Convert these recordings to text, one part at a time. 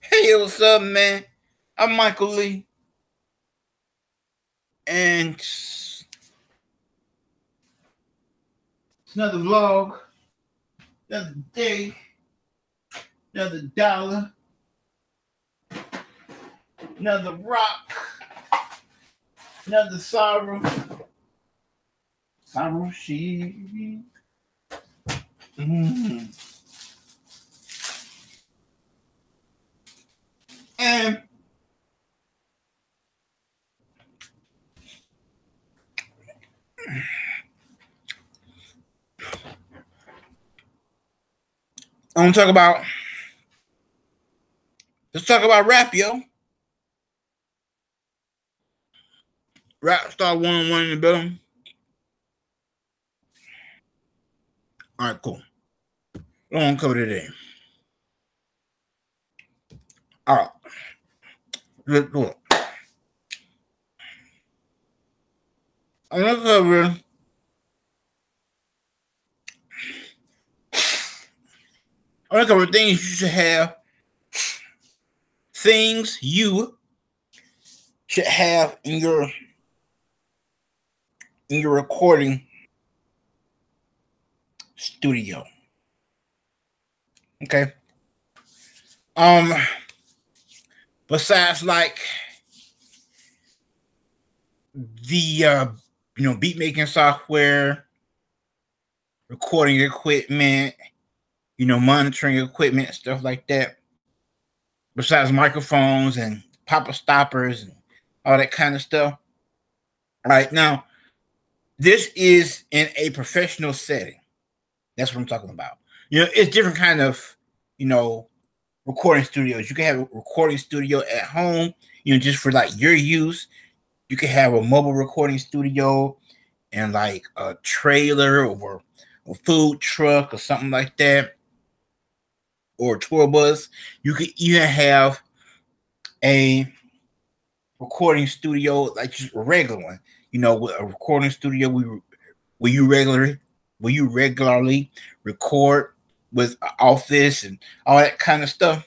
Hey, what's up, man? I'm Michael Lee, and it's another vlog, another day, another dollar, another rock, another sorrow. Sorrow she. Mm. And I want to talk about. Let's talk about rap, yo. Rap star 101 in the building. All right, cool. What I want to cover today. All right, let's do it. I want to cover. I want to cover things you should have. Things you should have in your recording studio. Okay. Um, besides like the beat making software, recording equipment, monitoring equipment, stuff like that. Besides microphones and pop-up stoppers and all that kind of stuff. All right, now this is in a professional setting. That's what I'm talking about. It's different kind of recording studios. You can have a recording studio at home, just for like your use. You can have a mobile recording studio and like a trailer or a food truck or something like that, or a tour bus. You could even have a recording studio like just a regular one. With a recording studio, where you regularly record with an office and all that kind of stuff.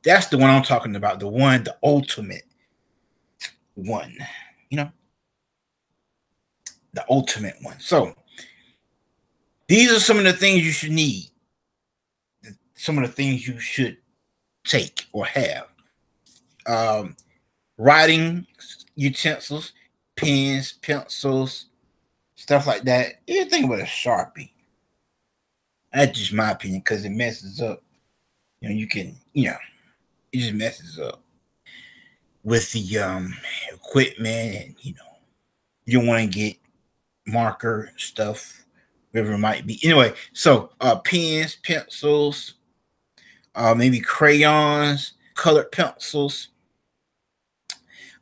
That's the one I'm talking about. The ultimate one. You know, the ultimate one. So these are some of the things you should need. Some of the things you should take or have. Um, Writing utensils, pens, pencils, stuff like that. Anything with a Sharpie. That's just my opinion because it messes up. It just messes up with the equipment, and you don't want to get marker stuff, whatever it might be. Anyway, so pens, pencils, maybe crayons, colored pencils,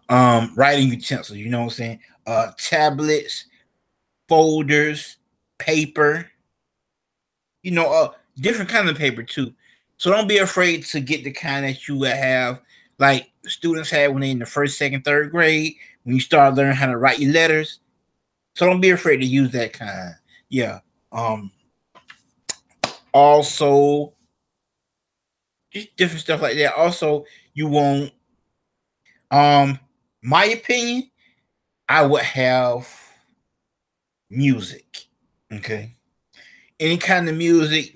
writing utensils, you know what I'm saying? Tablets, folders, paper, different kind of paper too. So don't be afraid to get the kind that you would have, like students have when they're in the first, second, third grade, when you start learning how to write your letters. So don't be afraid to use that kind. Yeah. Also, just different stuff like that. Also, you won't. My opinion, I would have music. Okay, any kind of music.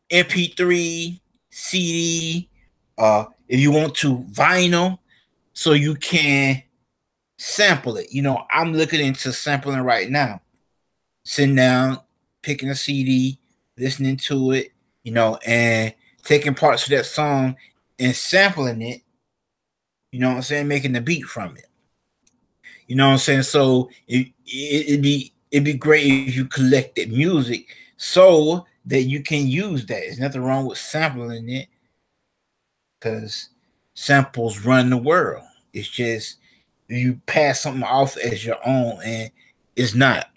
MP3, CD. If you want to, vinyl, so you can sample it. I'm looking into sampling right now. Sitting down, picking a CD, listening to it, and taking parts of that song and sampling it. You know what I'm saying? Making the beat from it. You know what I'm saying? So it'd be great if you collected music so that you can use that. There's nothing wrong with sampling it because samples run the world. It's just you pass something off as your own and it's not.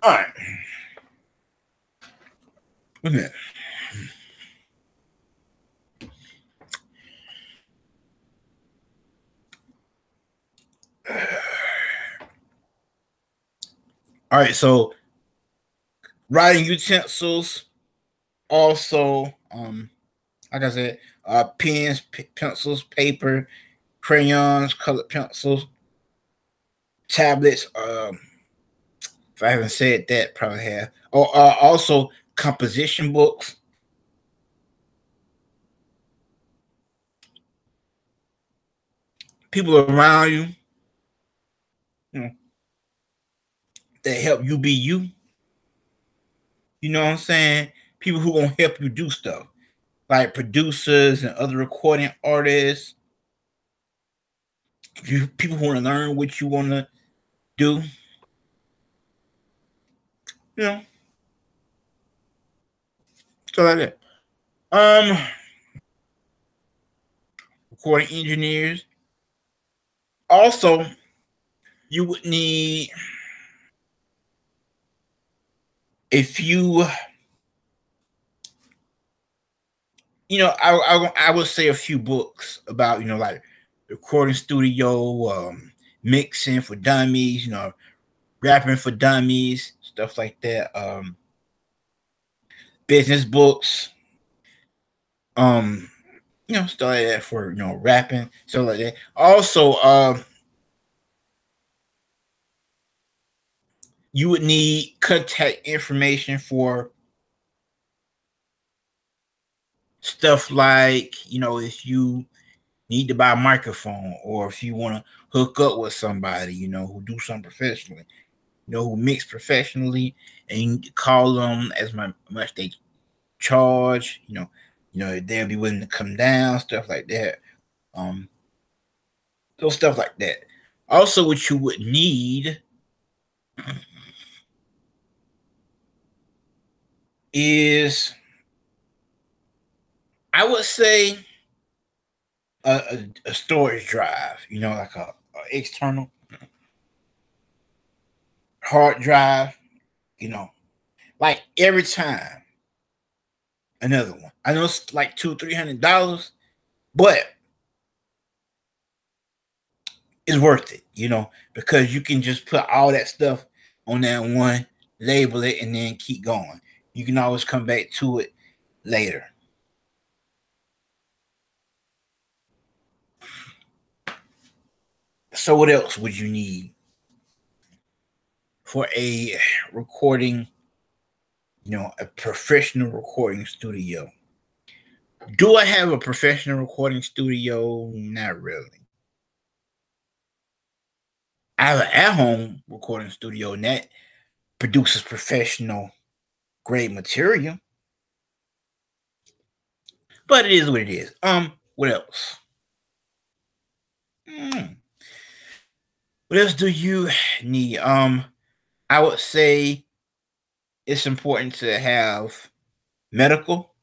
All right. Wait a minute. All right, so writing utensils, also, like I said, pens, pencils, paper, crayons, colored pencils, tablets. If I haven't said that, probably have. Or also composition books. People around you, you know, that help you be you. You know what I'm saying? People who gonna help you do stuff, like producers and other recording artists. People who want to learn what you want to do. You know, stuff like that. Um, recording engineers. Also, you would need a few. I would say a few books about like recording studio, mixing for dummies, rapping for dummies, stuff like that. Business books, um, stuff like that for rapping, stuff like that. Also, you would need contact information for stuff like if you need to buy a microphone or if you want to hook up with somebody who do something professionally, who mix professionally, and you can call them as much they charge, they'll be willing to come down, stuff like that. um those stuff like that. Also, what you would need is, I would say, a storage drive, like a external hard drive, you know, like every time another one. I know it's like $200-300, but it's worth it, because you can just put all that stuff on that one, label it, and then keep going. You can always come back to it later. So what else would you need for a recording, a professional recording studio? Do I have a professional recording studio? Not really. I have an at-home recording studio, and that produces professional grade material. But it is what it is. What else? Hmm. What else do you need? I would say it's important to have medical,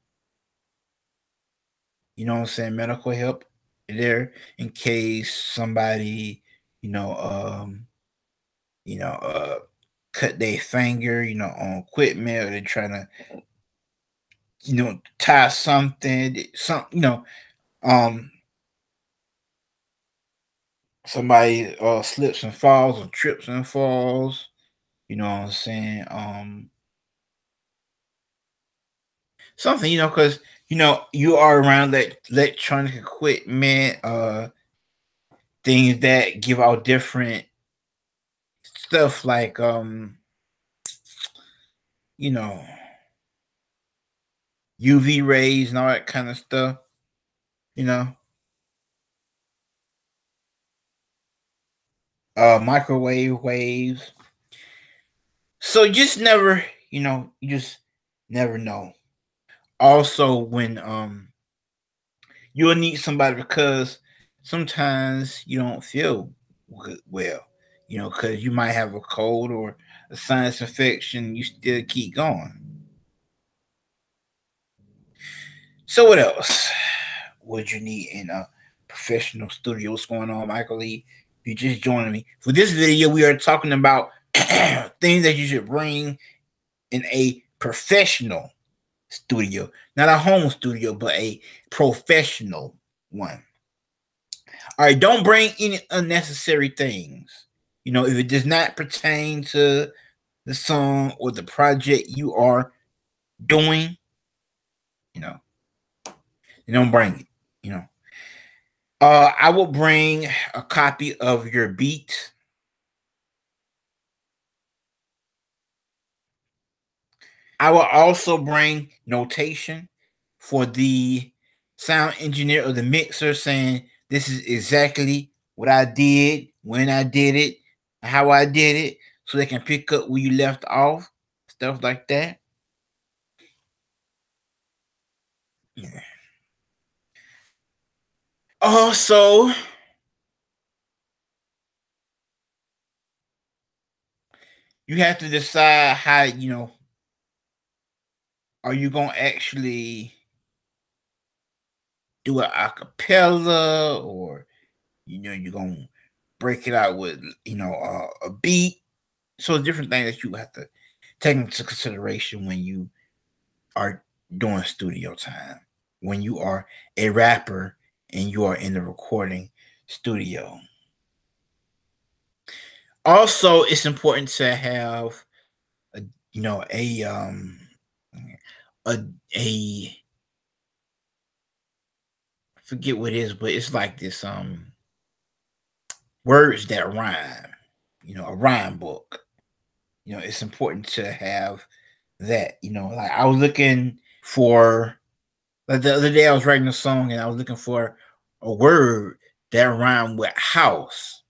medical help there in case somebody, you know, um, you know, uh, cut their finger, on equipment, or they're trying to, tie um, somebody slips and falls or trips and falls. You know what I'm saying? Something, because you are around that electronic equipment, things that give out different stuff like you know, UV rays and all that kind of stuff, you know, microwave waves. So you just never know. Also, when you'll need somebody because sometimes you don't feel well, because you might have a cold or a sinus infection. You still keep going. So, what else would you need in a professional studio? What's going on, Michael Lee? If you just joining me for this video, we are talking about things that you should bring in a professional studio, not a home studio, but a professional one. All right, don't bring any unnecessary things. If it does not pertain to the song or the project you are doing, you know, you don't bring it, you know. I will bring a copy of your beat. I will also bring notation for the sound engineer or the mixer saying this is exactly what I did, when I did it, how I did it, so they can pick up where you left off, stuff like that. Yeah. Also, you have to decide how, are you going to actually do it a cappella, or, you're going to break it out with, a beat. So different things that you have to take into consideration when you are doing studio time, when you are a rapper and you are in the recording studio. Also, it's important to have a, a a I forget what it is, but it's like this words that rhyme, a rhyme book. It's important to have that. Like I was looking for, like the other day I was writing a song and I was looking for a word that rhymed with house.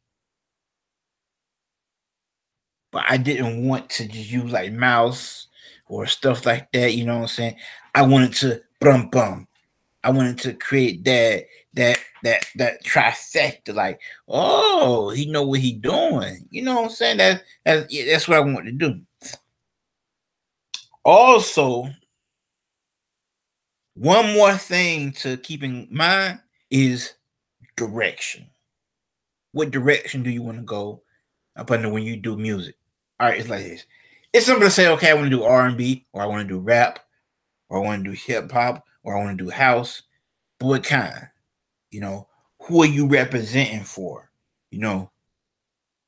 But I didn't want to just use like mouse or stuff like that, you know what I'm saying? I wanted to bum bum. I wanted to create that trifecta, like, oh, he know what he doing. You know what I'm saying? That's what I want to do. Also, one more thing to keep in mind is direction. What direction do you want to go up under when you do music? All right, it's like this. It's simple to say, okay, I want to do R&B, or I want to do rap, or I want to do hip hop, or I want to do house. But what kind? Who are you representing for? Do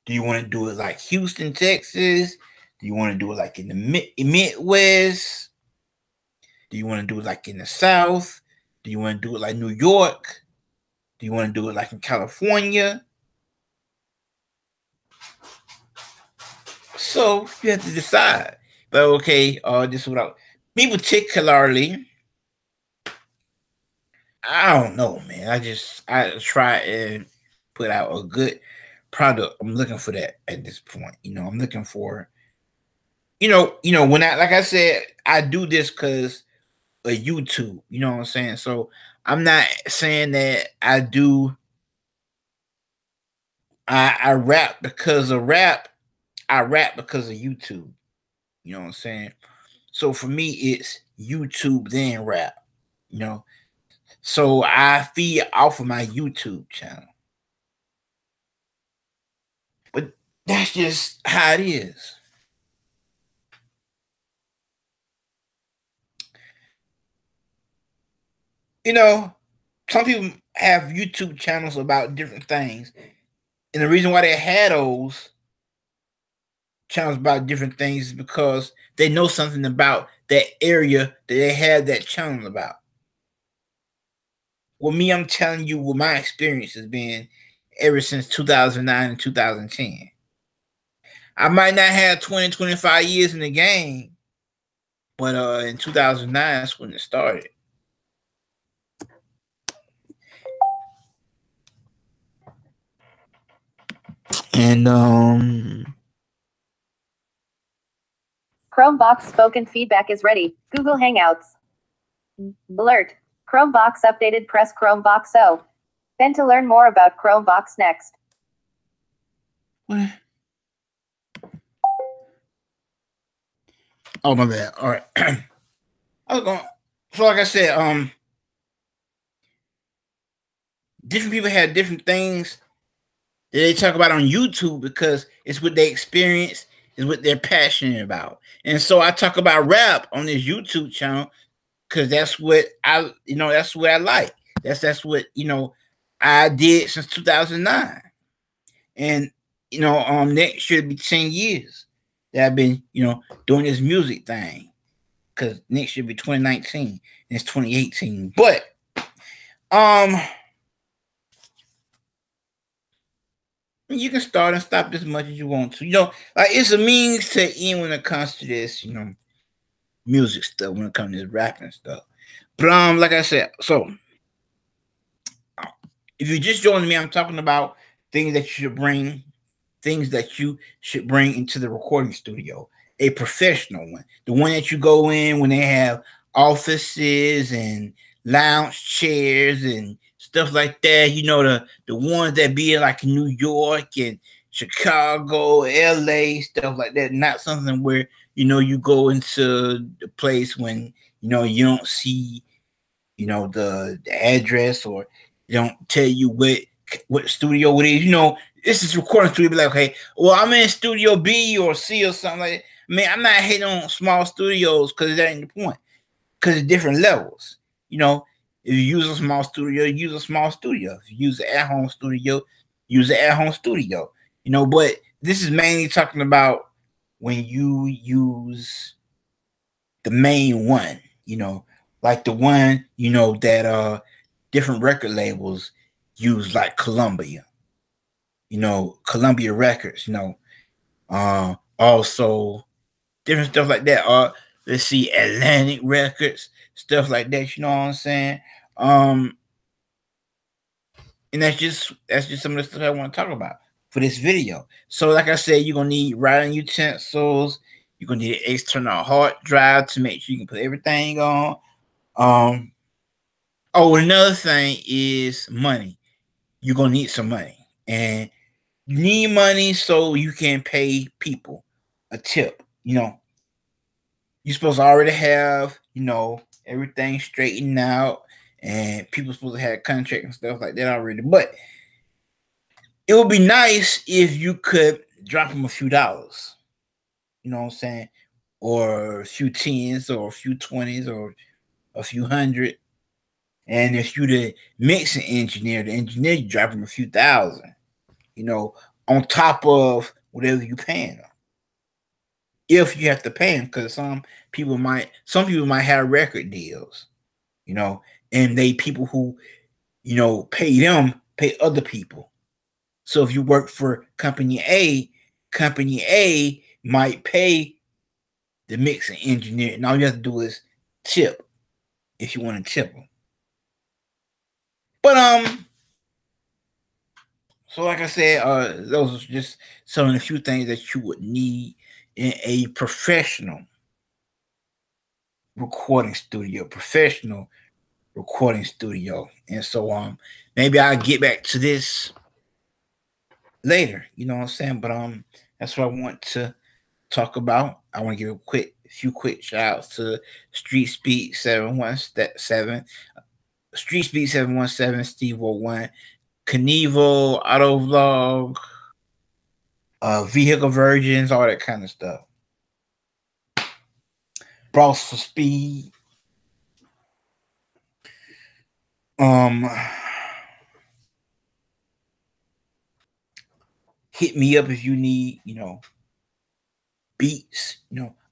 you want to do it like Houston, Texas? Do you want to do it like in the Midwest? Do you want to do it like in the South? Do you want to do it like New York? Do you want to do it like in California? So you have to decide. But okay, this without me particularly, I don't know, man. I try and put out a good product. I'm looking for that at this point. I'm looking for, when like I said, I do this because of YouTube. You know what I'm saying? So I'm not saying that I rap because of rap. I rap because of YouTube. You know what I'm saying? So for me, it's YouTube then rap. You know, so I feed off of my YouTube channel. But that's just how it is. Some people have YouTube channels about different things. And the reason why they had those channels about different things is because they know something about that area that they have that channel about. Well, me, I'm telling you what my experience has been ever since 2009 and 2010. I might not have 20, 25 years in the game, but in 2009, that's when it started. And Chromebox spoken feedback is ready. Google Hangouts. Alert. Chromebox updated. Press Chromebox O. Then to learn more about Chromebox next. What? Oh, my bad. All right. I was going. So, like I said, different people have different things that they talk about on YouTube because it's what they experience, is what they're passionate about. And so I talk about rap on this YouTube channel because that's what that's what I like. That's what I did since 2009, and next year it'll be 10 years that I've been, doing this music thing. Because next year will be 2019 and it's 2018. But you can start and stop as much as you want to. Like it's a means to end when it comes to this, music stuff, when it comes to this rapping stuff. But like I said, so if you just joining me, I'm talking about things that you should bring into the recording studio. A professional one. The one that you go in when they have offices and lounge chairs and stuff like that. The ones that be like New York and Chicago, LA, stuff like that. Not something where, you go into the place when, you don't see, the address, or they don't tell you what studio it is. This is recording studio. Be like, okay, well, I'm in studio B or C or something like that. Man, I'm not hating on small studios because that ain't the point. Because it's different levels. If you use a small studio, use a small studio. If you use an at-home studio, use an at-home studio. But this is mainly talking about when you use the main one, like the one, that different record labels use, like Columbia. Columbia Records, also different stuff like that. Let's see, Atlantic Records, stuff like that, you know what I'm saying? And that's just some of the stuff I want to talk about for this video. So like I said, you're gonna need writing utensils, you're gonna need an external hard drive to make sure you can put everything on. Another thing is money. You're gonna need some money. And you need money so you can pay people a tip. You're supposed to already have, everything straightened out, and people supposed to have contract and stuff like that already. But it would be nice if you could drop them a few dollars. You know what I'm saying? Or a few tens, or a few 20s, or a few hundred. And if you the mixing engineer, you drop them a few thousand. On top of whatever you paying them. If you have to pay them, because some people might have record deals, and people who, pay other people. So if you work for company A might pay the mixing engineer, and all you have to do is tip if you want to tip them. But so like I said, those are just some of the few things that you would need in a professional recording studio. And so maybe I'll get back to this later, you know what I'm saying? But that's what I want to talk about. I want to give a few quick shout outs to Street Speed 717, Street Speed 717, Steve 01, Knievel, Auto Vlog, Vehicle Virgins, all that kind of stuff. Bros for Speed. Hit me up if you need, beats.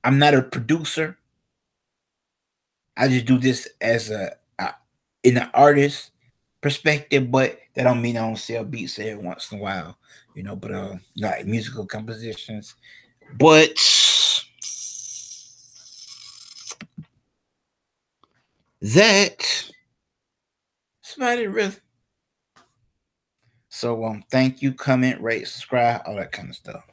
I'm not a producer. I just do this as in an artist perspective, but that don't mean I don't sell beats every once in a while, but like musical compositions. But that's about it, really. So thank you, comment, rate, subscribe, all that kind of stuff.